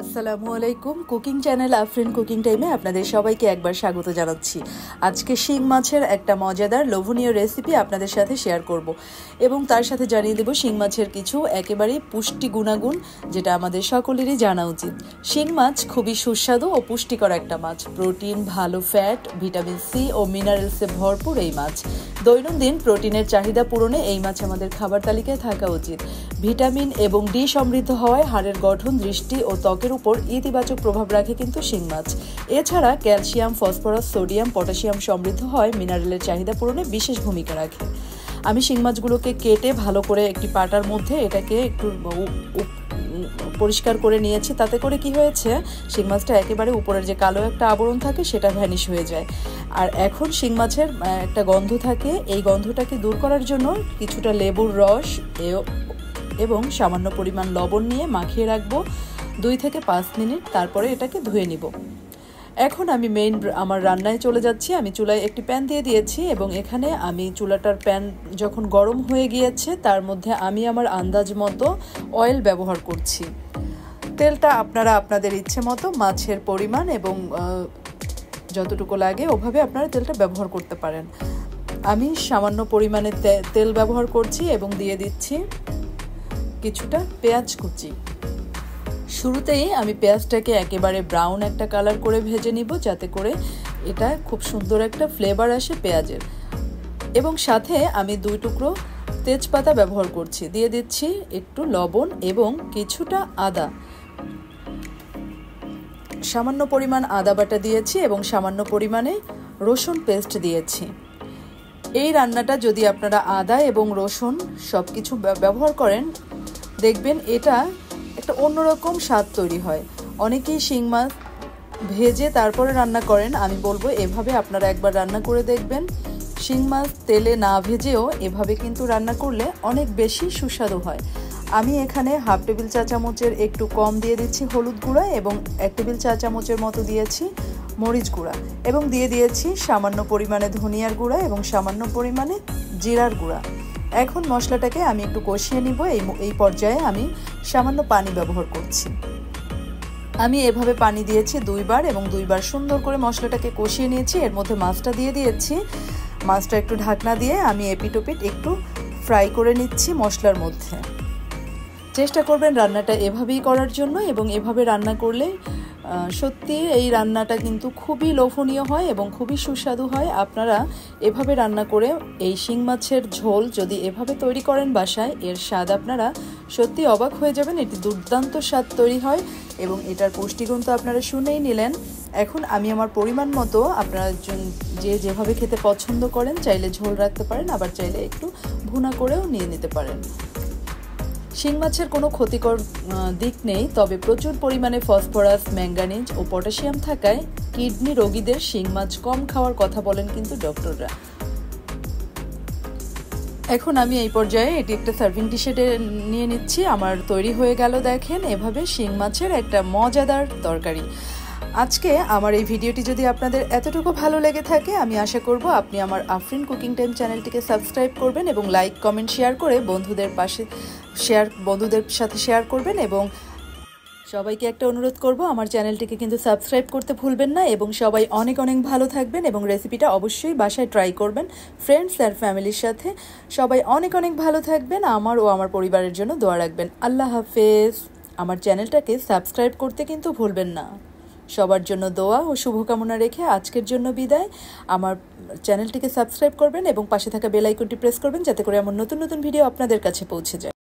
আসসালামু আলাইকুম। Cooking channel Afrin cooking টাইমে আপনাদের সবাইকে একবার স্বাগত জানাচ্ছি। আজকে শিং মাছের একটা মজাদার লোভনীয় রেসিপি আপনাদের সাথে শেয়ার করব এবং তার সাথে জানিয়ে দেব শিং মাছের কিছু একেবারেই পুষ্টি গুণাগুণ, যেটা আমাদের সকলেরই জানা উচিত। শিং মাছ খুবই সুস্বাদু ও পুষ্টিকর একটা মাছ। প্রোটিন, ভালো ফ্যাট, ভিটামিন সি ও মিনারেলসে ভরপুর এই মাছ। দৈনন্দিন প্রোটিনের চাহিদা পূরণে এই মাছ আমাদের খাবার তালিকায় থাকা উচিত। ভিটামিন এবং ডি সমৃদ্ধ হওয়ায় হাড়ের গঠন, দৃষ্টি ও ত্বকের উপর ইতিবাচক প্রভাব রাখে কিন্তু শিং মাছ। এছাড়া ক্যালসিয়াম, ফসফরাস, সোডিয়াম, পটাশিয়াম সমৃদ্ধ হয় মিনারেলের চাহিদা পূরণে বিশেষ ভূমিকা রাখে। আমি শিং মাছগুলোকে কেটে ভালো করে একটি পাটার মধ্যে এটাকে একটু পরিষ্কার করে নিয়েছি। তাতে করে কি হয়েছে, শিং মাছটা একেবারে উপরের যে কালো একটা আবরণ থাকে সেটা ভ্যানিশ হয়ে যায়। আর এখন শিং মাছের একটা গন্ধ থাকে, এই গন্ধটাকে দূর করার জন্য কিছুটা লেবুর রস এবং সামান্য পরিমাণ লবণ নিয়ে মাখিয়ে রাখবো 2 থেকে 5 মিনিট। তারপরে এটাকে ধুয়ে নিব। এখন আমি আমার রান্নায় চলে যাচ্ছি। আমি চুলায় একটি প্যান দিয়ে দিয়েছি এবং এখানে আমি চুলাটার প্যান যখন গরম হয়ে গিয়েছে তার মধ্যে আমি আমার আন্দাজ মতো অয়েল ব্যবহার করছি। তেলটা আপনারা আপনাদের ইচ্ছে মতো, মাছের পরিমাণ এবং যতটুকু লাগে ওভাবে আপনারা তেলটা ব্যবহার করতে পারেন। আমি সামান্য পরিমাণে তেল ব্যবহার করছি এবং দিয়ে দিচ্ছি কিছুটা পেঁয়াজ কুচি। শুরুতেই আমি পেঁয়াজটাকে একেবারে ব্রাউন একটা কালার করে ভেজে নিব, যাতে করে এটা খুব সুন্দর একটা ফ্লেভার আসে পেঁয়াজের। এবং সাথে আমি 2 টুকরো তেজপাতা ব্যবহার করছি। দিয়ে দিচ্ছি একটু লবণ এবং কিছুটা আদা, সামান্য পরিমাণ আদা বাটা দিয়েছি এবং সামান্য পরিমাণে রসুন পেস্ট দিয়েছি। এই রান্নাটা যদি আপনারা আদা এবং রসুন সব কিছু ব্যবহার করেন, দেখবেন এটা একটা অন্যরকম স্বাদ তৈরি হয়। অনেকেই শিং মাছ ভেজে তারপরে রান্না করেন, আমি বলবো এভাবে আপনারা একবার রান্না করে দেখবেন। শিং মাছ তেলে না ভেজেও এভাবে কিন্তু রান্না করলে অনেক বেশি সুস্বাদু হয়। আমি এখানে 1/2 টেবিল চা চামচের একটু কম দিয়ে দিচ্ছি হলুদ গুঁড়া এবং 1 টেবিল চা চামচের মতো দিয়েছি মরিচ গুঁড়া এবং দিয়ে দিয়েছি সামান্য পরিমাণে ধনিয়ার গুঁড়া এবং সামান্য পরিমাণে জিরার গুঁড়া। এখন মশলাটাকে আমি একটু কষিয়ে নিব। এই পর্যায়ে আমি সামান্য পানি ব্যবহার করছি। আমি এভাবে পানি দিয়েছি 2 বার এবং 2 বার সুন্দর করে মশলাটাকে কষিয়ে নিয়েছি। এর মধ্যে মাছটা দিয়ে দিয়েছি। মাছটা একটু ঢাকনা দিয়ে আমি এপিটোপিট একটু ফ্রাই করে নিচ্ছি মশলার মধ্যে। চেষ্টা করবেন রান্নাটা এভাবেই করার জন্য এবং এভাবে রান্না করলে সত্যি এই রান্নাটা কিন্তু খুবই লোভনীয় হয় এবং খুবই সুস্বাদু হয়। আপনারা এভাবে রান্না করে এই শিং মাছের ঝোল যদি এভাবে তৈরি করেন বাসায়, এর স্বাদ আপনারা সত্যি অবাক হয়ে যাবেন। এটি দুর্দান্ত স্বাদ তৈরি হয় এবং এটার পুষ্টিগুণ তো আপনারা শুনেই নিলেন। এখন আমি আমার পরিমাণ মতো, আপনারা যেভাবে খেতে পছন্দ করেন, চাইলে ঝোল রাখতে পারেন, আবার চাইলে একটু ভুনা করেও নিয়ে নিতে পারেন। শিং মাছের কোনো ক্ষতিকর দিক নেই, তবে প্রচুর পরিমাণে ফসফরাস, ম্যাঙ্গানিজ ও পটাশিয়াম থাকায় কিডনি রোগীদের শিং মাছ কম খাওয়ার কথা বলেন কিন্তু ডক্টররা। এখন আমি এই পর্যায়ে এটি একটা সার্ভিং ডিশে নিয়ে নিচ্ছি। আমার তৈরি হয়ে গেল, দেখেন, এভাবে শিং মাছের একটা মজাদার তরকারি। আজকে আমার এই ভিডিওটি যদি আপনাদের এতটুকু ভালো লেগে থাকে, আমি আশা করব আপনি আমার আফরিন কুকিং টাইম চ্যানেলটিকে সাবস্ক্রাইব করবেন এবং লাইক, কমেন্ট, শেয়ার করে বন্ধুদের সাথে শেয়ার করবেন। এবং সবাইকে একটা অনুরোধ করব, আমার চ্যানেলটিকে কিন্তু সাবস্ক্রাইব করতে ভুলবেন না। এবং সবাই অনেক অনেক ভালো থাকবেন এবং রেসিপিটা অবশ্যই বাসায় ট্রাই করবেন ফ্রেন্ডস আর ফ্যামিলির সাথে। সবাই অনেক অনেক ভালো থাকবেন। আমার ও আমার পরিবারের জন্য দোয়া রাখবেন। আল্লাহ হাফেজ। আমার চ্যানেলটাকে সাবস্ক্রাইব করতে কিন্তু ভুলবেন না। সবার জন্য দোয়া ও শুভকামনা রেখে আজকের জন্য বিদায়। আমার চ্যানেলটিকে সাবস্ক্রাইব করবেন এবং পাশে থাকা বেল আইকনটি প্রেস করবেন, যাতে করে আমার নতুন নতুন ভিডিও আপনাদের কাছে পৌঁছে যায়।